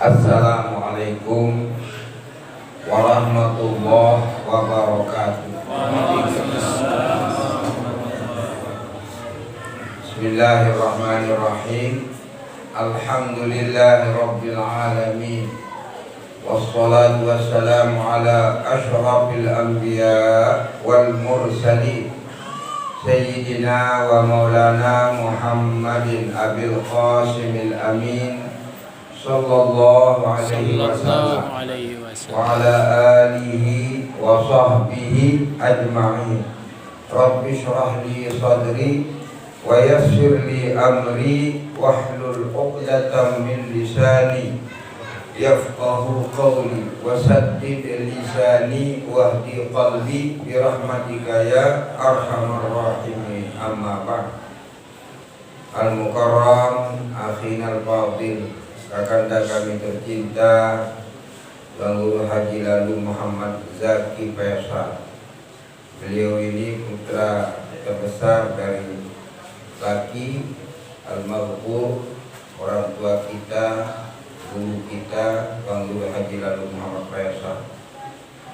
Assalamualaikum warahmatullahi wabarakatuh. Bismillahirrahmanirrahim. Alhamdulillahi rabbil alamin. Wassalatu wassalamu ala ashrafil anbiya wal mursalin Sayyidina wa maulana Muhammadin abil qasimil amin sallallahu alaihi wasallam wa ala alihi wa sahbihi ajma'in. Rabbi shrah li sadri wa yassir li amri wahlul 'uqdatam min lisani yafqahu qawli wa saddid lisani wahdi qalbi bi rahmatika ya arhamar rahimin. Amma ba'd. Al-mukarram akhinal fadil, kakanda kami tercinta Bang Guru Haji Lalu Muhammad Zaki Faisal. Beliau ini putra terbesar dari laki al-maghfur, orang tua kita, guru kita Bang Guru Haji Lalu Muhammad Faisal.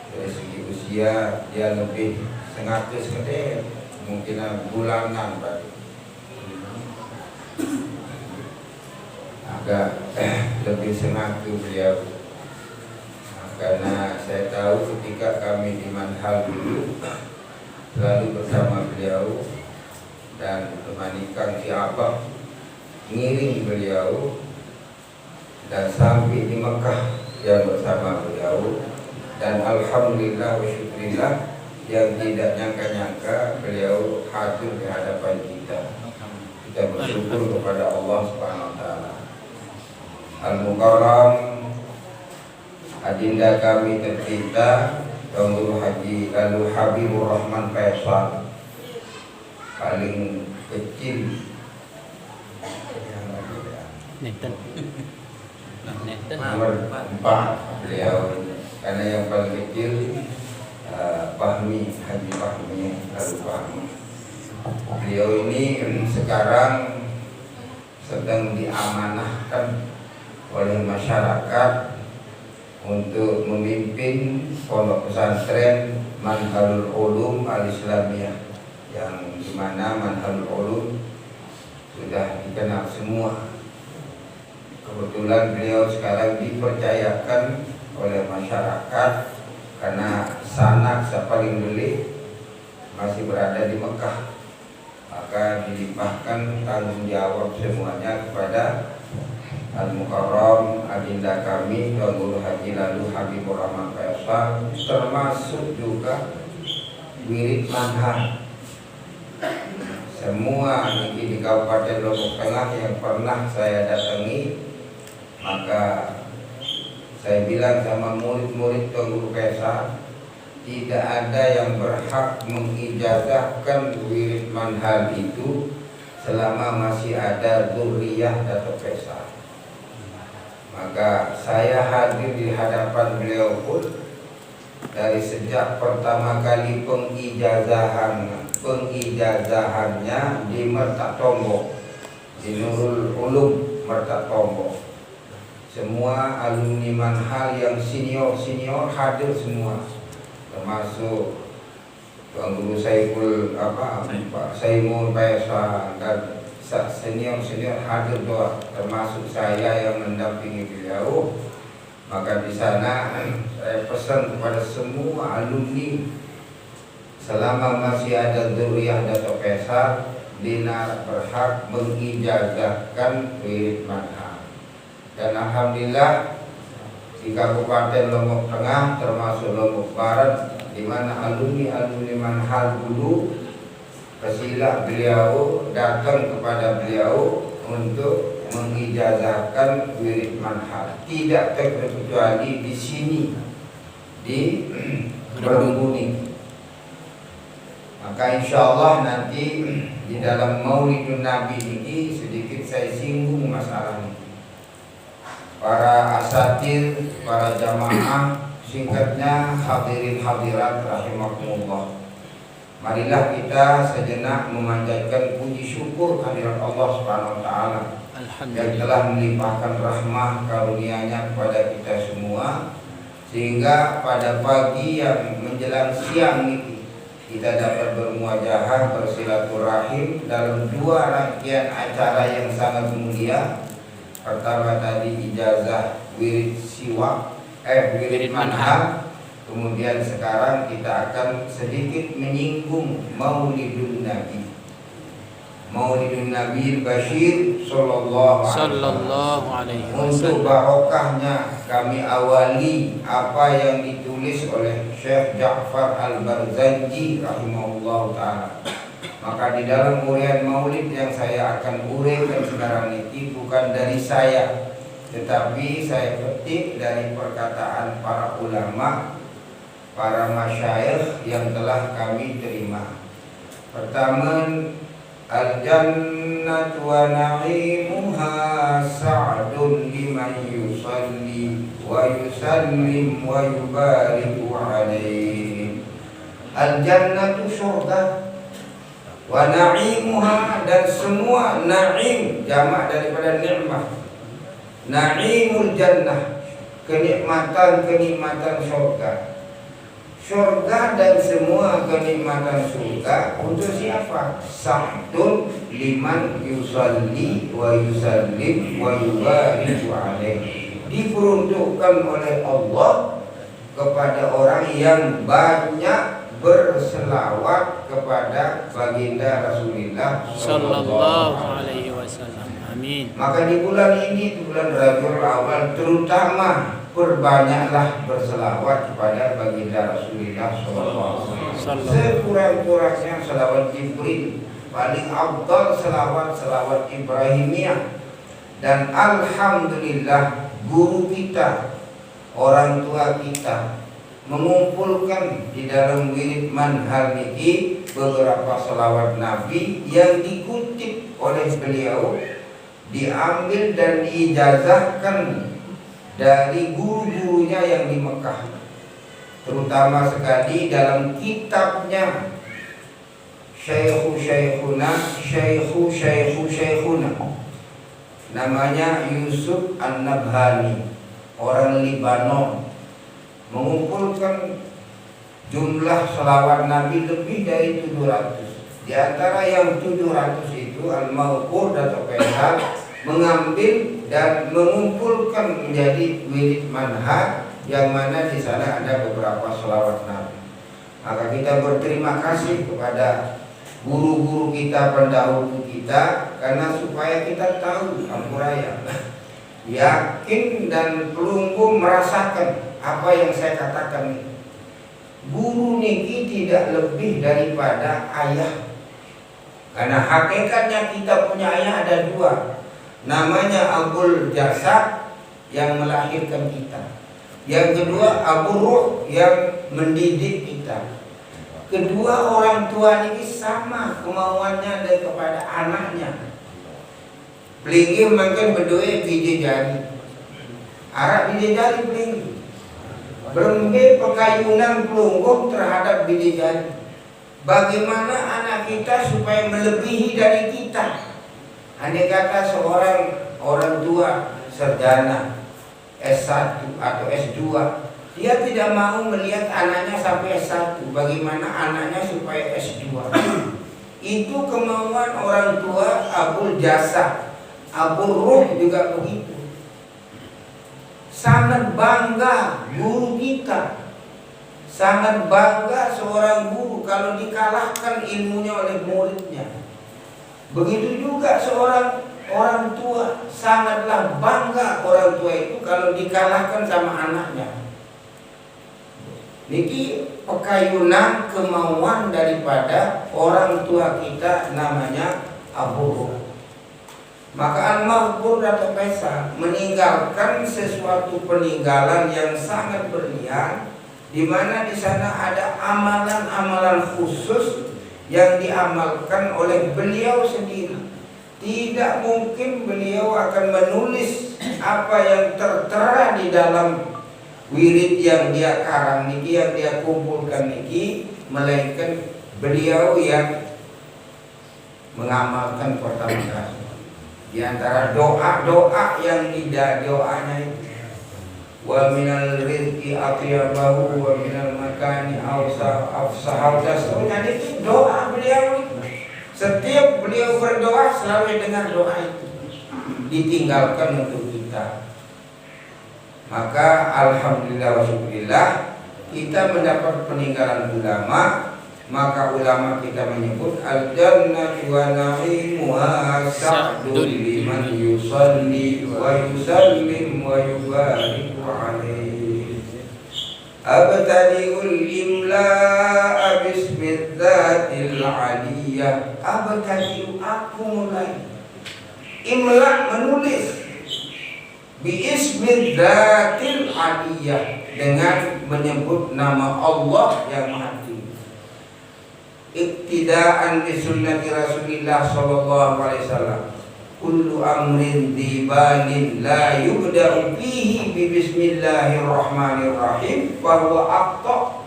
Dari segi usia dia lebih sengatus gede, mungkin bulanan Pak. Agak lebih sengaja beliau, karena saya tahu ketika kami di Manhal dulu selalu bersama beliau dan temani Kang Si Abah ngiring beliau, dan sampai di Mekah yang bersama beliau. Dan alhamdulillah wa syukurillah, yang tidak nyangka-nyangka beliau hadir di hadapan kita. Kita bersyukur kepada Allah Subhanahu wa taala. Al-Mukarram adinda kami tercinta Bang Guru Haji Lalu Habibur Rahman Faisal, paling kecil nomor 4 beliau, karena yang paling kecil Fahmi, Haji Fahmi Lalu Fahmi. Beliau ini sekarang sedang diamanahkan oleh masyarakat untuk memimpin pondok pesantren Manhalul Ulum Al-Islamiyah, yang dimana Manhalul Ulum sudah dikenal semua. Kebetulan beliau sekarang dipercayakan oleh masyarakat karena sanak paling beli masih berada di Mekah, maka dilimpahkan tanggung jawab semuanya kepada Al-Mukarram adinda kami Bang Guru Haji Lalu Habibur Rahman Faisal, termasuk juga wirid manhaj. Semua di Kabupaten Lombok Tengah yang pernah saya datangi, maka saya bilang sama murid-murid Bang Guru Faisal, tidak ada yang berhak mengijazahkan wirid manhaj itu selama masih ada dzurriyyah Datuk Faisal. Maka saya hadir di hadapan beliau pun dari sejak pertama kali pengijazahannya di Mertak Tombok, di Nurul Ulum Mertak Tombok. Semua alumni manhal yang senior hadir semua, termasuk Bang Guru Saiful Pak Saimul Faisal dan senior hadir doa, termasuk saya yang mendampingi beliau. Maka di sana saya pesan kepada semua alumni, selama masih ada dzurriyyah Datuk Faisal, Dina berhak mengijazahkan wirid manhaj. Dan alhamdulillah di Kabupaten Lombok Tengah termasuk Lombok Barat, di mana alumni manhaj dulu kesilah beliau datang kepada beliau untuk mengijazahkan wirid manhaj, tidak terkecuali di sini di Berbuning. Maka insya Allah nanti di dalam Maulidun Nabi ini sedikit saya singgung masalah ini. Para asatir, para jamaah, singkatnya hadirin hadirat rahimakumullah. Marilah kita sejenak memanjatkan puji syukur kehadirat Allah Subhanahu wa taala yang telah melimpahkan rahmah karunia-Nya kepada kita semua, sehingga pada pagi yang menjelang siang ini kita dapat bermuajahah bersilaturahim dalam dua rangkaian acara yang sangat mulia. Pertama tadi ijazah wirid wirid manhaj. Kemudian sekarang kita akan sedikit menyinggung Maulidun Nabi. Maulidun Nabi Bashir sallallahu alaihi wasallam. Untuk barokahnya kami awali apa yang ditulis oleh Syekh Ja'far Al-Barzanji rahimahullah ta'ala. Maka di dalam urian maulid yang saya akan uraikan sekarang ini bukan dari saya, tetapi saya petik dari perkataan para ulama, para masyayikh yang telah kami terima. Pertama, al-jannatu wa na'imuha sa'dun liman yusalli wa yusallim wa yubariku alaihi. Al-jannatu surga, wa na'imuha, dan semua na'im jamak daripada nikmat. Na'imul jannah, kenikmatan surga. Surga dan semua kenikmatan surga untuk siapa? Sa'dun liman yusalli wa yusallim wa yubariku alaihi. Diperuntukkan oleh Allah kepada orang yang banyak berselawat kepada baginda Rasulullah sallallahu alaihi wasallam. Amin. Maka di bulan ini, di bulan Rabiul Awal terutama, perbanyaklah berselawat kepada baginda Rasulullah SAW. Sekurang-kurangnya selawat Jibril, paling afdal selawat Ibrahimiyah. Dan alhamdulillah guru kita, orang tua kita mengumpulkan di dalam wirid manhal ini beberapa selawat Nabi yang dikutip oleh beliau, diambil dan diijazahkan dari guru-gurunya yang di Mekah, terutama sekali dalam kitabnya Syekhuna namanya Yusuf An-Nabhani, orang Libanon, mengumpulkan jumlah selawat Nabi lebih dari 700. Di antara yang 700 itu Al-Mawqur atau Faisal mengambil dan mengumpulkan menjadi wirid manhaj, yang mana di sana ada beberapa selawat Nabi. Maka kita berterima kasih kepada guru-guru kita, pendahulu kita, karena supaya kita tahu Ampuraya, yakin dan pelunggu merasakan apa yang saya katakan ini. Guru niki tidak lebih daripada ayah, karena hakikatnya kita punya ayah ada dua. Namanya Abul Jasad yang melahirkan kita, yang kedua Abu Ruh yang mendidik kita. Kedua orang tua ini sama kemauannya dan kepada anaknya. Pelinggi makin berdua biji jari, Arab biji jari pelinggi, berembe pekayunan pelunggung terhadap biji jari. Bagaimana anak kita supaya melebihi dari kita? Andai kata seorang orang tua sarjana S1 atau S2, dia tidak mau melihat anaknya sampai S1. Bagaimana anaknya supaya S2? Itu kemauan orang tua Abul Jasad. Abu Ruh juga begitu. Sangat bangga guru kita, sangat bangga seorang guru kalau dikalahkan ilmunya oleh muridnya. Begitu juga seorang orang tua, sangatlah bangga orang tua itu kalau dikalahkan sama anaknya. Niki pekayunan kemauan daripada orang tua kita, namanya Abu Ruh. Maka Al-Mahfur atau Faisal meninggalkan sesuatu peninggalan yang sangat berlian, di mana di sana ada amalan-amalan khusus yang diamalkan oleh beliau sendiri. Tidak mungkin beliau akan menulis apa yang tertera di dalam wirid yang dia karang niki, yang dia kumpulkan niki, melainkan beliau yang mengamalkan pertama kali. Di antara doa-doa yang tidak doanya itu, wa minal rizqi atyabahu wa minal makani afsahu tasawnya, itu doa beliau. Setiap beliau berdoa selalu dengar doa itu ditinggalkan untuk kita. Maka alhamdulillah wa syukurillah kita mendapat peninggalan ulama. Maka ulama kita menyebut al-jannatu wa na'imuha sa'dun liman yusalli wa yusallim wa yubariku alaihi. Abtadi'ul imla'a bismidzatil aliyah. Abtadi'u, aku mulai. Imla' menulis. Biismidzatil aliyah, dengan menyebut nama Allah yang Maha Tinggi. Iktidaan bi sunnati Rasulillah sallallahu alaihi wasallam. Kullu amrin dibanin la yubda'u fihi bi bismillahirrahmanirrahim fa huwa aqta,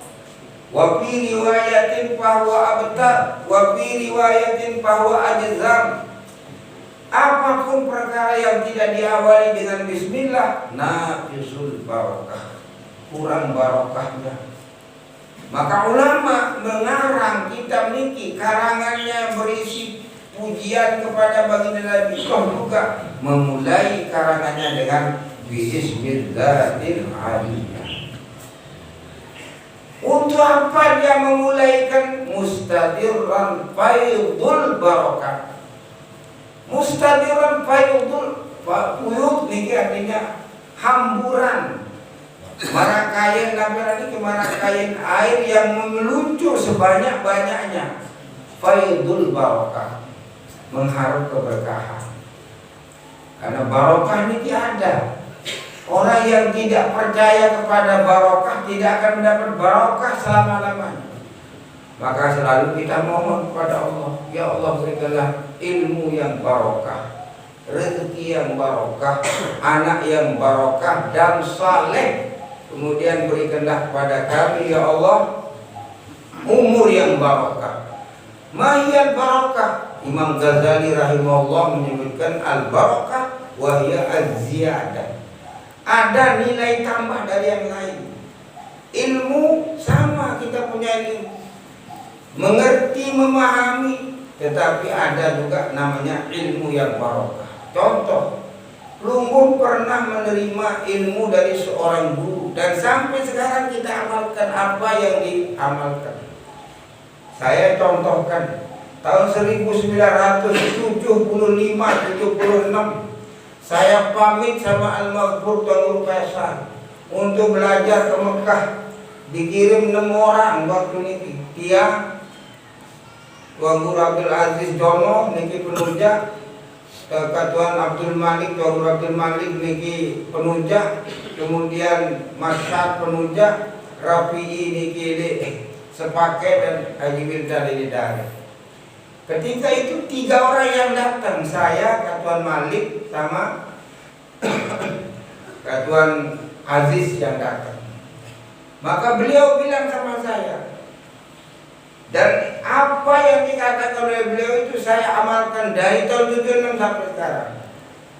wa fi riwayatin fa huwa abtar, wa fi riwayatin fa huwa ajzam. Apapun perkara yang tidak diawali dengan bismillah, naqisul barakah, kurang barokahnya. Maka ulama mengarang kitab niki, karangannya berisi pujian kepada baginda Nabi, juga memulai karangannya dengan bismillahil aliyah. Untuk apa dia memulaikan? Mustadirran faidul barakah. Mustadirran faidul fuyud niki artinya hamburan. Marakayan namanya ini marakayan air yang meluncur sebanyak-banyaknya. Faidul barakah, mengharap keberkahan. Karena barokah ini ada. Orang yang tidak percaya kepada barokah tidak akan mendapat barokah selama-lamanya. Maka selalu kita mohon kepada Allah, ya Allah berikanlah ilmu yang barokah, rezeki yang barokah, anak yang barokah dan saleh. Kemudian berikanlah kepada kami ya Allah umur yang barokah. Mahiyal barokah. Imam Ghazali rahimahullah menyebutkan al-barokah wa hiya az-ziyadah. Ada nilai tambah dari yang lain. Ilmu sama, kita punya ilmu, mengerti, memahami, tetapi ada juga namanya ilmu yang barokah. Contoh, Lumbung pernah menerima ilmu dari seorang guru dan sampai sekarang kita amalkan apa yang diamalkan. Saya contohkan tahun 1975-76 saya pamit sama Al-Maghfur Tuan Guru Faisal untuk belajar ke Mekah. Dikirim 6 orang waktu ini. Dia Tuan Guru Abdul Aziz Jono niki penunjak, Tuan Abdul Malik, Tuan Guru Abdul Malik niki penunjak, kemudian Masyad penunjak, Rafi'i niki sepaket dan Haji Wildan ini dari. Ketika itu 3 orang yang datang, saya, Tuan Malik sama Tuan Aziz yang datang. Maka beliau bilang sama saya, dan apa yang dikatakan oleh beliau itu saya amalkan dari tahun 76 sampai sekarang.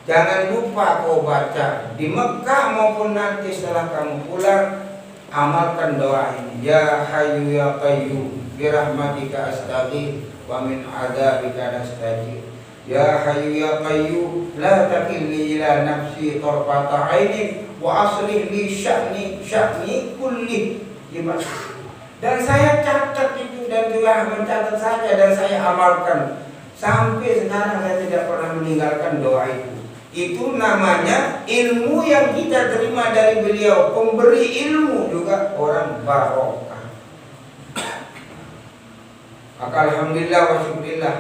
Jangan lupa kau baca di Mekah maupun nanti setelah kamu pulang, amalkan doa ini. Ya Hayyu ya Qayyum bi rahmatika astaghith wa min adzabika nastajir. Ya Hayyu ya Qayyum la takilni ila nafsi tarfata ainin wa aslih li sya'ni kulli. Dan saya catat itu dan juga mencatat saja dan saya amalkan sampai sekarang. Saya tidak pernah meninggalkan doa itu. Itu namanya ilmu yang kita terima dari beliau. Pemberi ilmu juga orang barokah. Maka alhamdulillah wa syukurillah,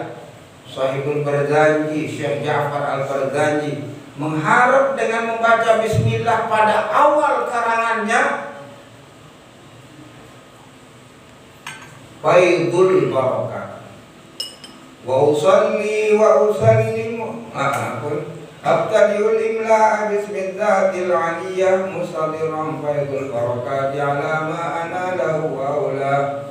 Sahibul Barzanji, Syekh Ja'far Al-Barzanji mengharap dengan membaca bismillah pada awal karangannya faidul barakah. Wa usalli wa usallimu abtadiul imla bismillatil aliyah musadiran faidul barakah ala ma ana lahu aula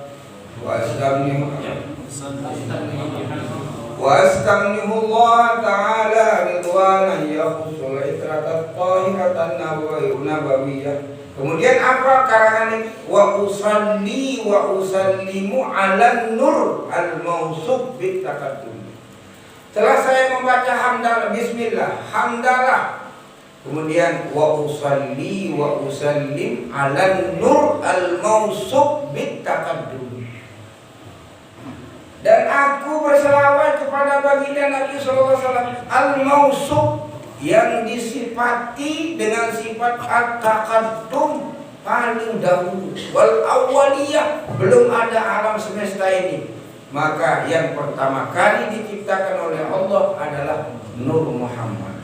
Wastamnihu Allah Ta'ala ridwanan yakhusul itratat tahiratan nabawiyah. Kemudian apa karangan ini? Wa usalli wa usallimu ala nur al-mausuf bit taqaddum. Setelah saya membaca hamdalah, bismillah, hamdalah. Kemudian wa usalli wa usallim ala nur al-mausuf bit taqaddum. Dan aku berselawat kepada baginda Nabi SAW al-mausuf, yang disifati dengan sifat at-taqaddum, paling dahulu, wal awwaliyah, belum ada alam semesta ini. Maka yang pertama kali diciptakan oleh Allah adalah Nur Muhammad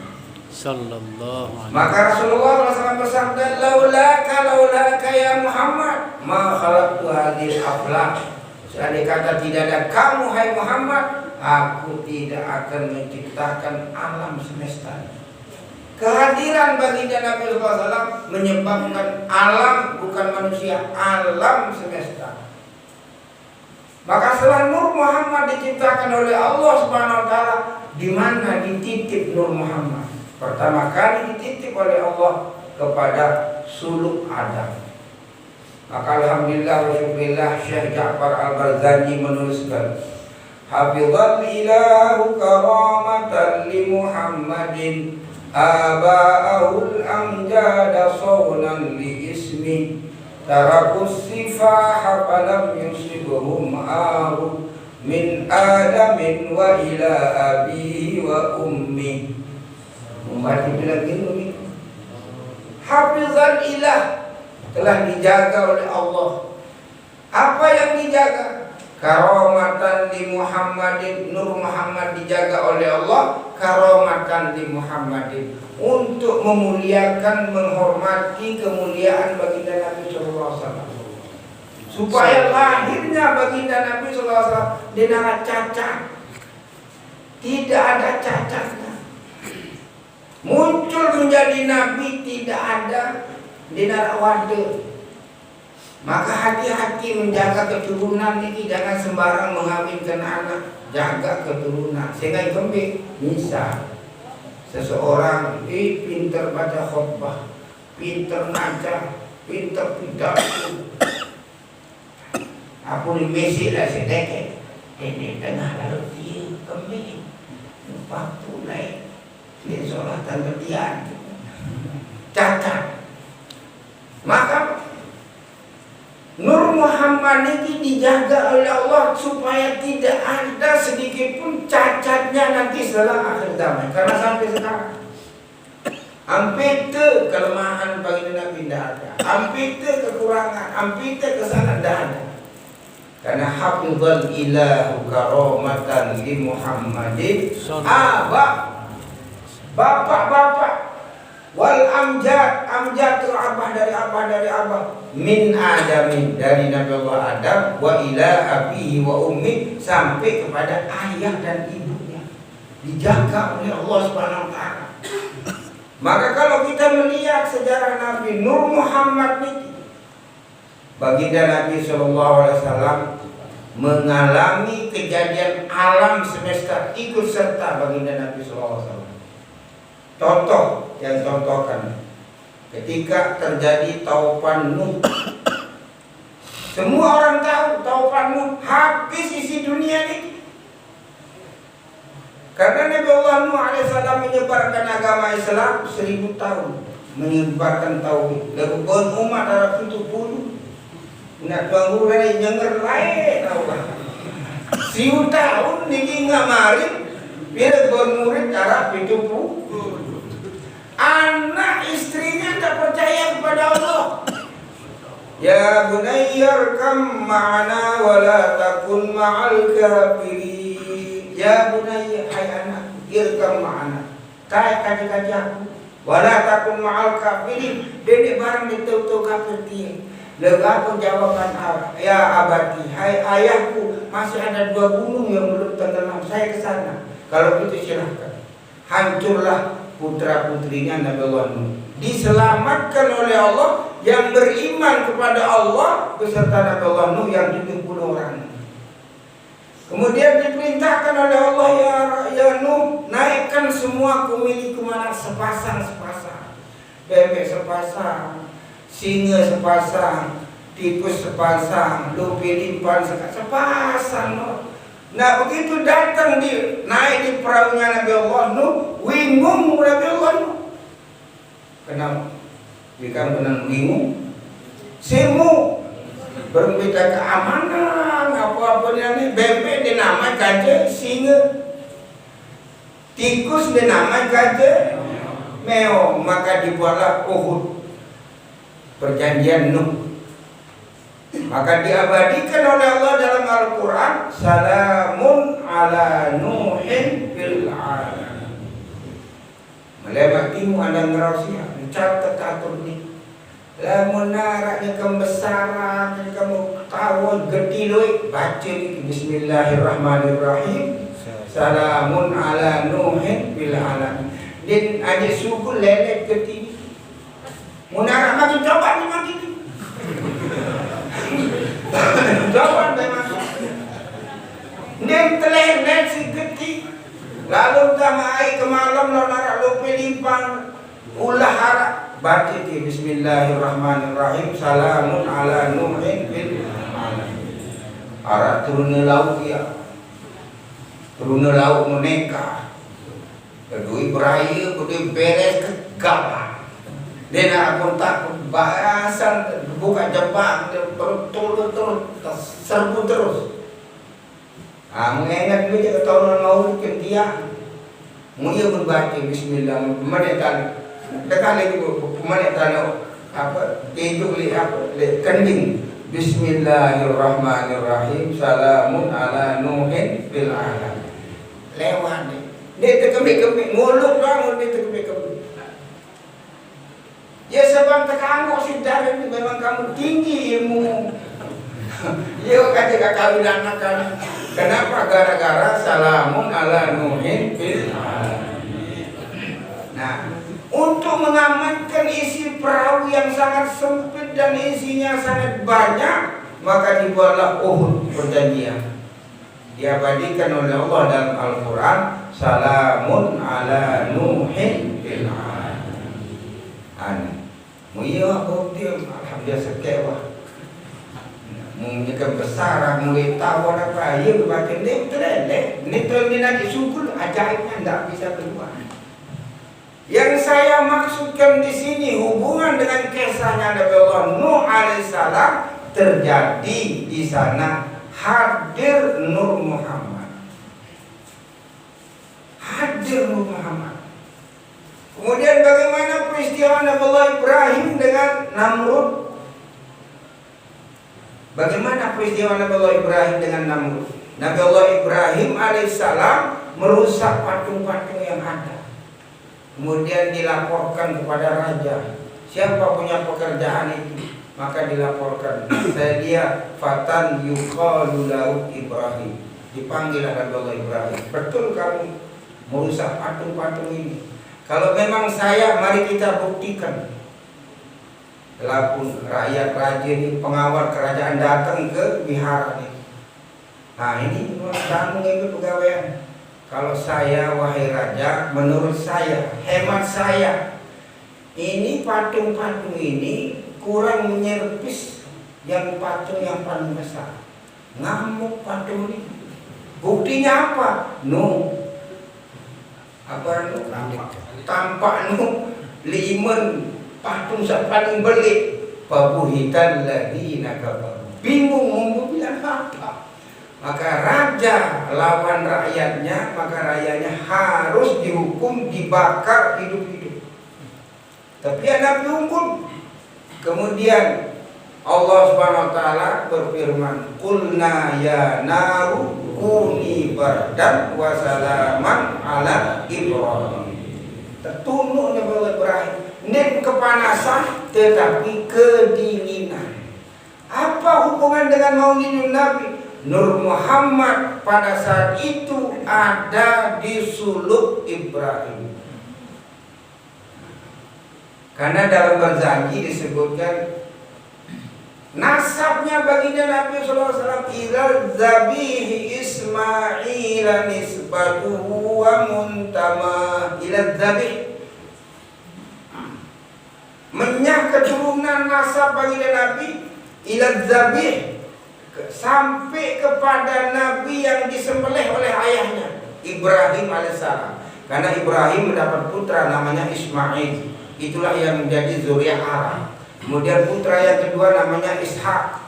sallallahu alaihi. Maka Rasulullah SAW bersabda, laulaka ya Muhammad ma khalaqtu hadhil aflaq. Seandainya kata tidak ada kamu hai Muhammad, aku tidak akan menciptakan alam semesta. Kehadiran baginda Nabi SAW menyebabkan alam, bukan manusia, alam semesta. Maka setelah Nur Muhammad diciptakan oleh Allah Subhanahu Wa Taala, di mana dititip Nur Muhammad? Pertama kali dititip oleh Allah kepada suluk Adam. Maka alhamdulillah wa syukurillah, Syekh Ja'far Al-Barzanji menuliskan, hafizal ilahu karamatan li Muhammadin aba'ahul amjada sawnan li ismi tarakus sifaha falam yusibhum aru min adamin wa ila abihi wa ummi. Membaca bilang gini, hafizal ilah, telah dijaga oleh Allah. Apa yang dijaga? Karamatan di Muhammadin, Nur Muhammad dijaga oleh Allah. Karamatan di Muhammadin, untuk memuliakan, menghormati kemuliaan baginda Nabi SAW, supaya lahirnya baginda Nabi SAW tidak cacat, tidak ada cacatnya. Muncul menjadi Nabi tidak ada dinar wade. Maka hati-hati menjaga keturunan ini, jangan sembarang mengawinkan anak, jaga keturunan. Sehingga kembali, misal seseorang pintar baca khutbah, pintar ngajar, pintar pidato, aku di mesir lah sedekit, ini tengah lalu dia kembali waktu lain dia sholatan berdian cacat. Maka Nur Muhammad ini dijaga oleh Allah supaya tidak ada sedikit pun cacatnya nanti setelah akhir zaman. Karena sampai sekarang hampir kelemahan baginda Nabi tidak ada, hampir kekurangan, hampir kesalahan tidak ada. Karena hafizal ilahu karamatan li Muhammadin bapak-bapak wal amjad itu abah dari abah min adamin, dari Nabi Allah Adam, wa ila abihi wa ummi, sampai kepada ayah dan ibunya dijaga oleh Allah Subhanahu Wa Taala. Maka kalau kita melihat sejarah Nabi Nur Muhammad ini, baginda Nabi SAW mengalami kejadian alam semesta ikut serta baginda Nabi SAW. Contoh yang contohkan ketika terjadi taufan Nuh. Semua orang tahu taufan Nuh habis isi dunia ini. Karena Nabi Allah Nuh alaihissalam menyebarkan agama Islam 1000 tahun, menyebarkan tauhid. Lalu bon umat Arab itu puluh. Nak bangun dari nyenger lain tahu kan. 1000 tahun niki ngamarin biar bon murid Arab itu puluh. Anak istrinya tak percaya kepada Allah. Ya bunayya arkam ma'ana wa la takun ma'al kafirin. Ya bunayya, hai anak, irkam ma'ana, kai kaji-kaji aku, wa la takun ma'al kafirin. Dedek barang betul-betul kafir dia. Lega pun jawaban ya abadi, hai ayahku, masih ada 2 gunung yang belum tenggelam, saya ke sana. Kalau itu silahkan. Hancurlah putra-putrinya Nabi Allah Nuh, diselamatkan oleh Allah yang beriman kepada Allah beserta Nabi Allah Nuh yang 70 orang. Kemudian diperintahkan oleh Allah, ya Nuh, naikkan semua kumili kumana sepasang-sepasang, bebek sepasang, singa sepasang, tikus sepasang, lupi limpan sepasang. Nah begitu datang naik di perahunya Nabi Allah Nuh, bingung Nabi Allah Nuh. Kenapa? Jika benar bingung, semu berbeda keamanan apa-apa ini, bebek dinamai gajah, singa, tikus dinamai gajah, meo. Maka dibuatlah Uhud, perjanjian Nuh. Maka diabadikan oleh Allah dalam Al-Quran, salamun ala Nuhin fil alamin. Melewatimu ada ngerausia, mencatat atur ni. Lamun naraknya kebesaran, kamu tahu getiloi, baca ni Bismillahirrahmanirrahim. Salamun ala Nuhin fil alamin. Dan ada suku lelet getih. Munarak makin coba ni makin. Jawab memang. Nem telah si geti. Lalu damai ke malam narak lupa limpang. Ulah harap baca di Bismillahirrahmanirrahim. Salamun ala Nuhin fil alamin. Harap turun lauk ya. Turun lauk meneka. Kedui beraya, kedui beres ke gabah. Dia nak pun tak bahasan buka jebak terus serbu terus. Mengingat dia ketahuan mau dia. Mulia membaca Bismillah. Menekan dekat lagi menekan apa? Tidur li apa? Kending. Bismillahirrahmanirrahim. Salamun ala Nuhin fil alamin. Lewat dia terkemik-kemik mulut orang dia terkemik-kemik. Ya sebab terkanggu si darah ini memang kamu tinggi ilmu. Ya kata kawin anak kan. Kenapa? Gara-gara salamun ala Nuhin fil alamin. Nah, untuk mengamankan isi perahu yang sangat sempit dan isinya sangat banyak, maka dibuatlah Uhud, perjanjian. Diabadikan oleh Allah dalam Al-Quran, salamun ala Nuhin fil alamin. Mulia bukti alhamdulillah sekewa. Mungkin besar mulai tahu apa ya berbatin dia terleleh. Ini terleleh lagi sungguh ajaibnya tidak bisa keluar. Yang saya maksudkan di sini hubungan dengan kisahnya Nabi Allah Nuh alaihissalam terjadi di sana hadir Nur Muhammad. Hadir Nur Muhammad. Kemudian bagaimana peristiwa Nabi Allah Ibrahim dengan Namrud? Bagaimana peristiwa Nabi Allah Ibrahim dengan Namrud? Nabi Allah Ibrahim alaihissalam merusak patung-patung yang ada. Kemudian dilaporkan kepada raja. Siapa punya pekerjaan itu? Maka dilaporkan. Saya lihat fatan yuqalu lahu Ibrahim. Dipanggil Nabi Allah Ibrahim. Betul kamu merusak patung-patung ini? Kalau memang saya, mari kita buktikan. Walaupun rakyat raja ini pengawal kerajaan datang ke wihara ini. Nah ini kamu ikut pegawaian. Kalau saya wahai raja, menurut saya, hemat saya, ini patung-patung ini kurang menyerpis yang patung yang paling besar. Ngamuk patung ini. Buktinya apa? Apa nu? Tampak nu limen patung sak paling belik. Pabuhitan ladina kafaru. Bingung mau bilang apa? Maka raja lawan rakyatnya, maka rakyatnya harus dihukum, dibakar hidup-hidup. Tapi ada dihukum. Kemudian Allah Subhanahu wa taala berfirman, "Qulna ya naru kuni bardan wa salaman ala Ibrahim." Tertunduk Nabi Ibrahim, nen kepanasan tetapi kedinginan. Apa hubungan dengan maulidun Nabi? Nur Muhammad pada saat itu ada di suluk Ibrahim. Karena dalam berzanji disebutkan nasabnya baginda Nabi SAW ilal zabihi Ismail nisbatuhu wa muntama ilal zabih, menyah keturunan nasab baginda Nabi ilal zabih, sampai kepada Nabi yang disembelih oleh ayahnya Ibrahim alaihissalam. Karena Ibrahim mendapat putra namanya Ismail, itulah yang menjadi zuriat Arab. Kemudian putra yang kedua namanya Ishak,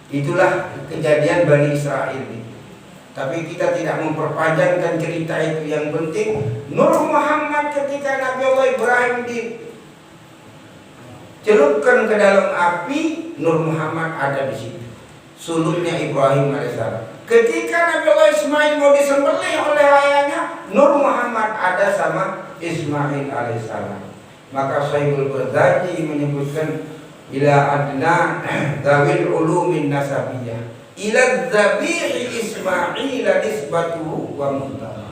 itulah kejadian Bani Israel ini. Tapi kita tidak memperpanjangkan cerita itu. Yang penting Nur Muhammad ketika Nabi Allah Ibrahim dicelupkan ke dalam api, Nur Muhammad ada di situ. Sulutnya Ibrahim alaihissalam. Ketika Nabi Allah Ismail mau disembelih oleh ayahnya, Nur Muhammad ada sama Ismail alaihissalam. Maka Syaikul Barzanji menyebutkan ila adna zawil ulumin nasabiyah ila zabihi Ismail nisbatuhu wa muntama.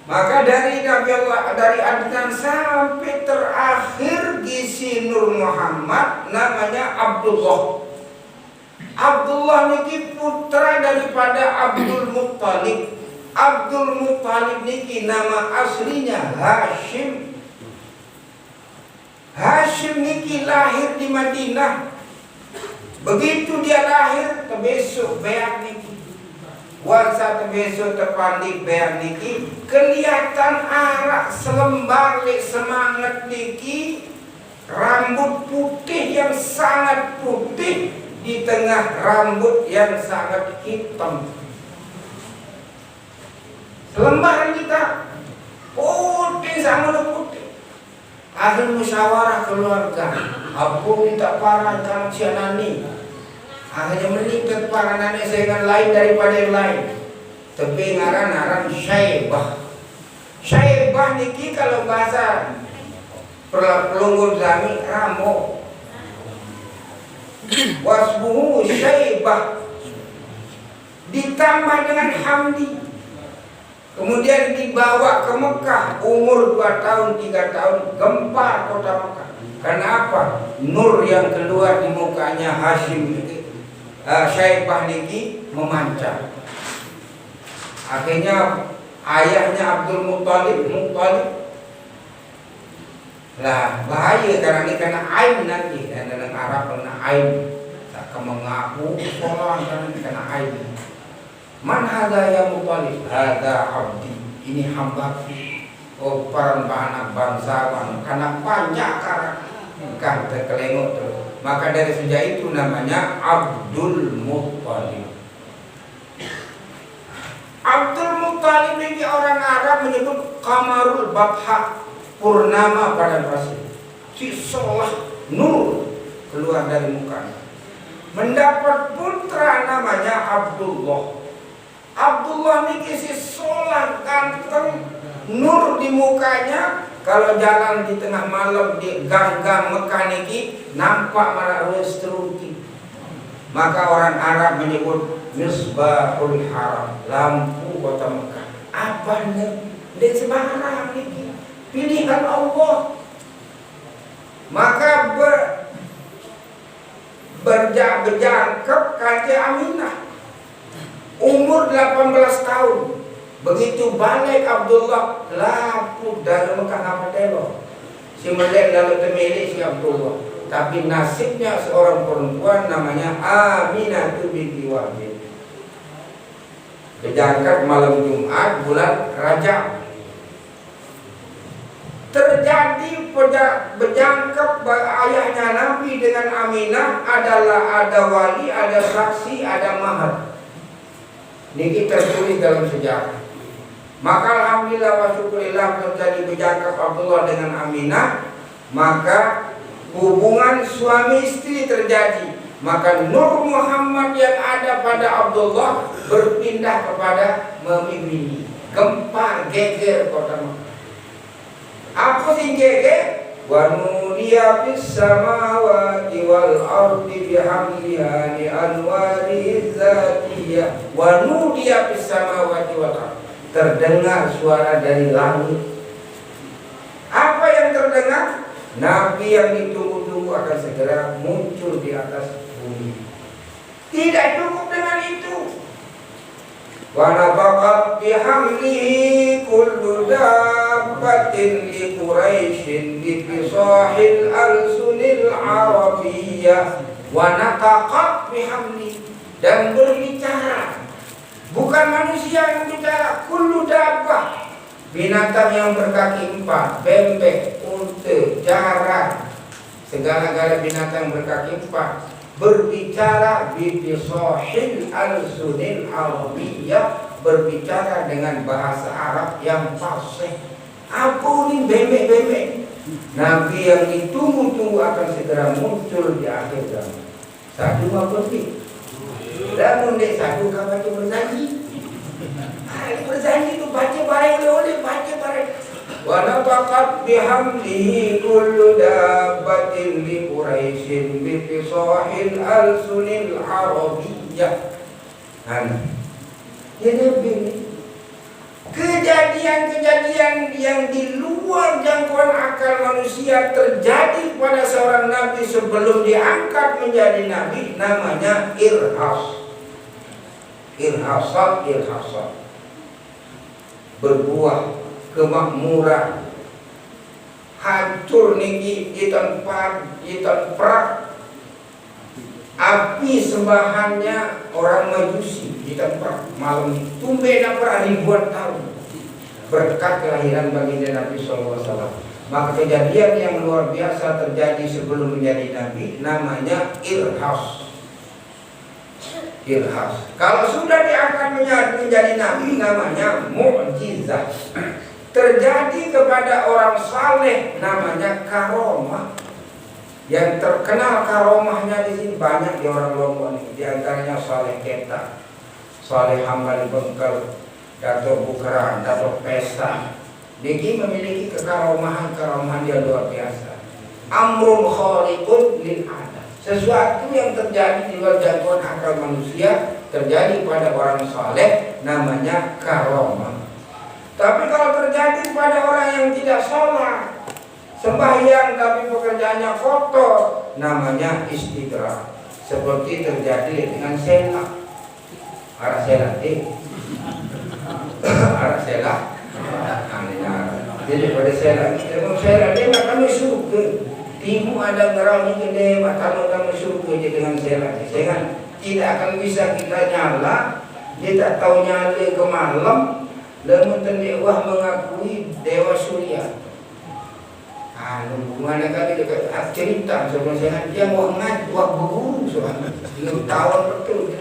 Maka dari Nabi Allah, dari Adnan sampai terakhir gisi Nur Muhammad namanya Abdullah. Abdullah niki putra daripada Abdul Muttalib. Abdul Muttalib niki nama aslinya Hashim. Hashim niki lahir di Madinah. Begitu dia lahir, tebesuk beak niki. Wasa tebesuk terpandik beak niki, kelihatan arak selembar semangat niki, rambut putih yang sangat putih di tengah rambut yang sangat hitam. Selembaran kita putih sama putih. Akhir musyawarah keluarga, aku minta parah kamu cianani. Akhirnya meningkat para nenek saya lain daripada yang lain. Tapi ngaran Syaibah. Syaibah niki kalau bahasa pelunggur Zami Ramo. Wasbuhu Syaibah, ditambah dengan Hamdi. Kemudian dibawa ke Mekah, umur 2 tahun 3 tahun, gempar kota Mekah. Karena apa? Nur yang keluar di mukanya Hashim Syaibah niki memancar. Akhirnya ayahnya Abdul Muttalib lah bahaya karena ini kena ain nanti, dan dalam Arab kena ain, tak mengaku sekolah karena kena ain. Man hadza ya Muttalib? Hadza abdi, ini hamba. Oh para anak bangsawan karena banyak kan terkelengok terus. Maka dari sejak itu namanya Abdul Muttalib. Abdul Muttalib ini orang Arab menyebut Qamarul Babha, purnama pada pasir. Si sholah nur keluar dari mukanya. Mendapat putra namanya Abdullah. Abdullah ini si sholah ganteng, nur di mukanya. Kalau jalan di tengah malam di gang-gang Mekah niki nampak malah restruki. Maka orang Arab menyebut Misbahul Haram, lampu kota Mekah. Apa nih? Dia sembarang niki. Pilihan Allah. Maka berjangkep kaki Aminah umur 18 tahun. Begitu balik Abdullah lapuk dari Mekah apa telo. Si melek lalu temeli si Abdullah. Tapi nasibnya seorang perempuan namanya Aminah binti Wahab. Berjangkep malam Jumat bulan Rajab. Terjadi berjangkep ayahnya Nabi dengan Aminah adalah ada wali, ada saksi, ada mahar. Ini kita tulis dalam sejarah. Maka alhamdulillah wa syukurillah terjadi berjangkep Abdullah dengan Aminah. Maka hubungan suami istri terjadi. Maka Nur Muhammad yang ada pada Abdullah berpindah kepada Mami Bini. Gempar geger kota Mekah. Apa sih geger? Wa nudiya fis samawati wal ardi bihamdiha li anwari dzatiyah. Wa nudiya fis samawati wal ardi. Terdengar suara dari langit. Apa yang terdengar? Nabi yang ditunggu-tunggu akan segera muncul di atas bumi. Tidak cukup dengan itu. Wa nabaqat bihamlihi kullu dabbatin li Quraisyin bi fisahil alsunil arabiyyah wa nataqat bihamli, dan berbicara. Bukan manusia yang bicara, kullu dabbah, binatang yang berkaki 4, bebek, unta, jaran, segala-gala binatang berkaki 4 berbicara bifisahil alsunil arabiyyah, berbicara dengan bahasa Arab yang fasih. Apa ini bebek-bebek? Nabi yang ditunggu-tunggu akan segera muncul di akhir zaman. Satu apa sih? Namun dek satu kapan itu berjanji. Berjanji itu baca bareng oleh baca bareng. Wa nabaqat bihamdihi kullu dabbatin li Quraisyin bi fisahil alsunil arabiyyah. Jadi kejadian-kejadian yang di luar jangkauan akal manusia terjadi pada seorang nabi sebelum diangkat menjadi nabi, namanya irhasat, berbuah kemakmuran, hancur niki di tempat api sembahannya orang Majusi di tempat malam tumbe napra ribuan tahun berkat kelahiran baginda Nabi SAW. Maka kejadian yang luar biasa terjadi sebelum menjadi nabi, namanya irhas. Kalau sudah diangkat menjadi nabi, namanya mukjizat. Terjadi kepada orang saleh, namanya karomah. Yang terkenal karomahnya di sini banyak di orang Lombok ini. Di antaranya Saleh Keta, Saleh Hambali Bengkel, Dato Bukeran, Dato Pesta. Niki memiliki kekaromahan yang luar biasa. Amrun khaliqun lil adat. Sesuatu yang terjadi di luar jangkauan akal manusia terjadi pada orang saleh, namanya karomah. Tapi kalau terjadi pada orang yang tidak sholat, sembahyang tapi pekerjaannya kotor, namanya istidraj. Seperti terjadi dengan Sela. Arah Sela jadi pada Sela dia makan surga. Timu ada ngerang ini dia makan surga dengan Sela. Sehingga tidak akan bisa kita nyala. Dia tak tahu nyala ke malam. Namun dewa mengakui Dewa Surya. Mana kali dekat cerita sebelum saya dia mau ngaji, wah berguru soalnya, tahun betul.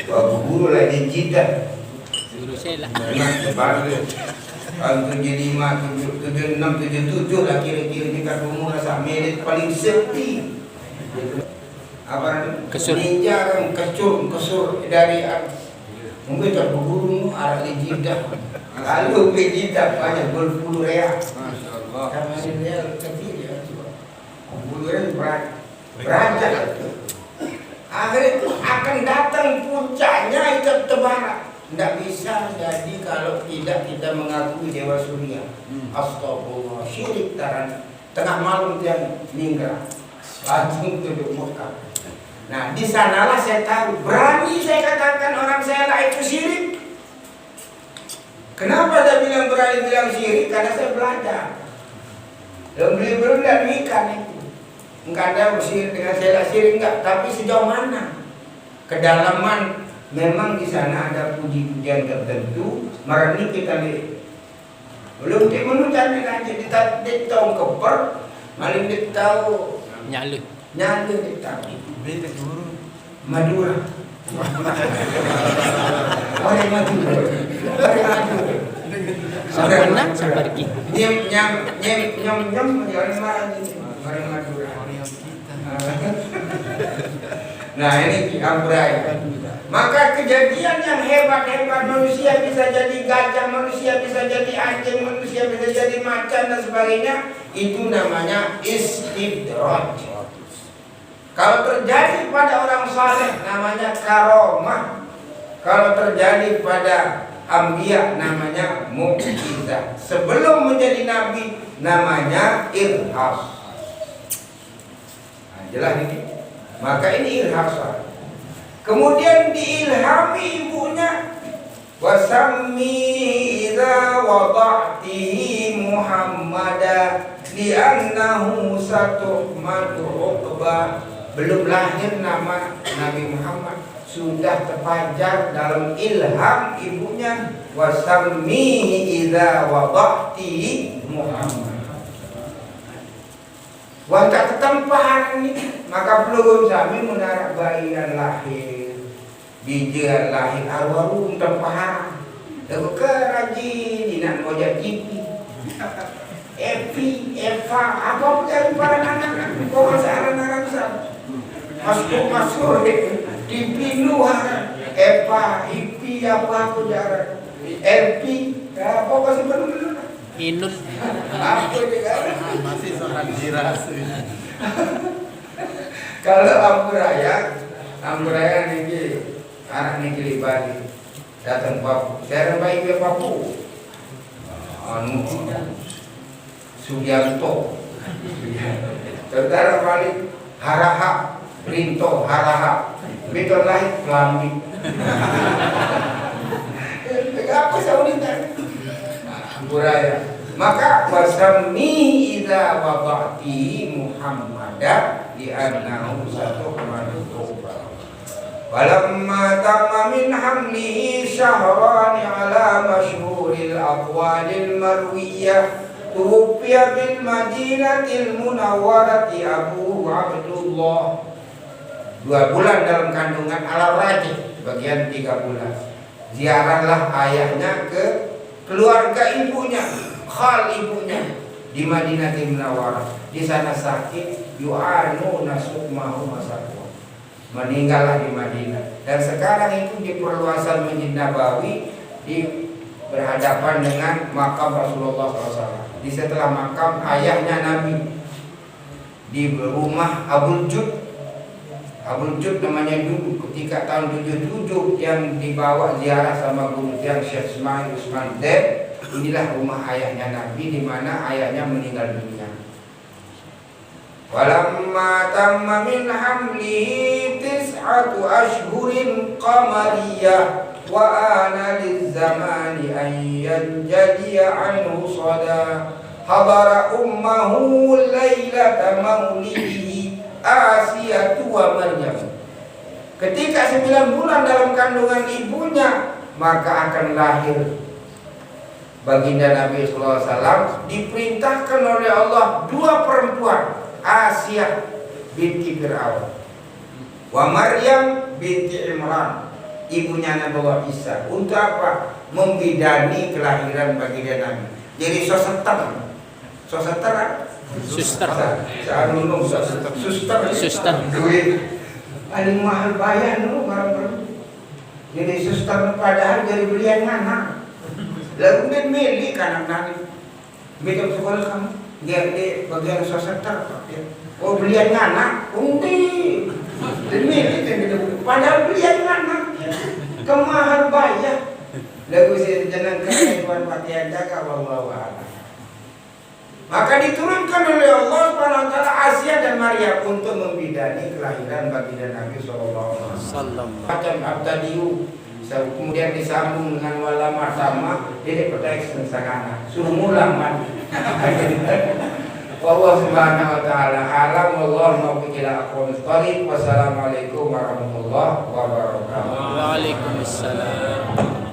Wah berguru lah di Jeddah. Guru saya lah. Tahun 75, 76, 77 lah kira-kira dekat umur rasa menit paling sepi. Apa ninja kan kesur dari mungkin tak berguru arah di Jeddah. Lalu Jeddah banyak berpuluh real. Karena real kecil ya. Berpuluh real beranjak. Akhirnya itu akan datang puncaknya itu tebara. Tidak bisa jadi kalau tidak kita mengakui Dewa Surya. Astagfirullah, syirik taran. Tengah malam dia ninggal. Langsung duduk Mekah. Nah di sanalah saya tahu, berani saya katakan orang Sela itu syirik. Kenapa saya berani bilang syirik? Karena saya belajar. Dan beliau tidak ikan itu. Enggak ada syirik dengan Sela syirik enggak, tapi sejauh mana? Kedalaman memang di sana ada puji-pujian tertentu. Marani kita lihat. Belum menucan aja di tahun keper, maling di tahu nyalu di tahu. Madura. Orang Madura. Sampai pergi. Nyam orang Madura. Nah ini Ambrai. Maka kejadian yang hebat-hebat, manusia bisa jadi gajah, manusia bisa jadi anjing, manusia bisa jadi macan dan sebagainya, itu namanya istidraj. Kalau terjadi pada orang saleh namanya karomah. Kalau terjadi pada anbiya namanya mukjizat. Sebelum menjadi nabi namanya irhas. Nah, jelas ini. Maka ini irhasa. Kemudian diilhami ibunya, wasammi idza wada'tihi Muhammada li'annahu satuhmadu uqba. Belum lahir nama Nabi Muhammad sudah terpanjang dalam ilham ibunya, wasammi idza wada'tihi Muhammad. Wajah ketempat ini, maka belum sami menarik bayi dan lahir, biji dan lahir, arwah tempat. Lalu kerajin dinan wajah jipi, Evi, Eva, apa pun dari para anak-anak, kau anak-anak masuk jipi luar, Eva, Ipi, apa pun jarak, Evi, apa kasih belum. Inut. Masih seorang jiras. Kalau Ampuraya ini anak negeri Bali datang Papua, saya baik ke Papua. Sugianto, saudara Bali Harahap, Rinto Harahap, betul lain Kelambi. Apa saudara? Ampuraya. Maka wasammi idza wada'ti Muhammadan li'annahu satuhmadu uqba. Walamma tamma min hamlihi syahran ala masyhuril aqwalil marwiyah tuwfiya bil madinatil munawwarati Abu Abdullah. 2 bulan dalam kandungan ala rajih, bagian 3 bulan. Ziarahlah ayahnya ke keluarga ibunya, khal ibunya di Madinatul Munawwarah. Di sana sakit, yu'anu nasukmahu masakwa. Meninggallah di Madinah. Dan sekarang itu di perluasan Masjid Nabawi di berhadapan dengan makam Rasulullah SAW. Di setelah makam ayahnya Nabi di rumah Abul Jud. Abul Jud namanya dulu ketika tahun 77 yang dibawa ziarah sama guru yang Syekh Ismail Usman Deb. Inilah rumah ayahnya Nabi di mana ayahnya meninggal dunia. Walamma tamma min hamlihi 9 ashhurin qamariyah wa ana lizzamani an yanjadiya anhu sada hadara ummahu lailata maulidihi Asiyatu wa Maryam. Ketika 9 bulan dalam kandungan ibunya, maka akan lahir baginda Nabi sallallahu alaihi wasallam. Diperintahkan oleh Allah 2 perempuan, Asia binti Fir'aun wa Maryam binti Imran, ibunya Nabi Allah Isa. Untuk apa? Membidani kelahiran baginda Nabi. Jadi suster. Suster. Suster. Duit paling mahal bayar dulu barang-barang. Jadi suster padahal jadi belian anak. Lalu dia milik anak-anak. Betul sekolah kamu. Dia di bagian suster. Oh belian anak. Undi. Milik padahal belian anak. Kemahal bayar. Lalu saya jenengkan Tuhan Fatihah jaga wallahu a'lam. Maka diturunkan oleh Allah SWT Asia dan Maria untuk membidani kelahiran baginda Nabi SAW. Macam abtadiu, kemudian disambung dengan wala martama, jadi pertanyaan sengana. Suruh ngulang man. Allah Subhanahu Wa Taala alam. Allah mauqila aqwamit thariq. Wassalamualaikum warahmatullahi wabarakatuh. Waalaikumsalam.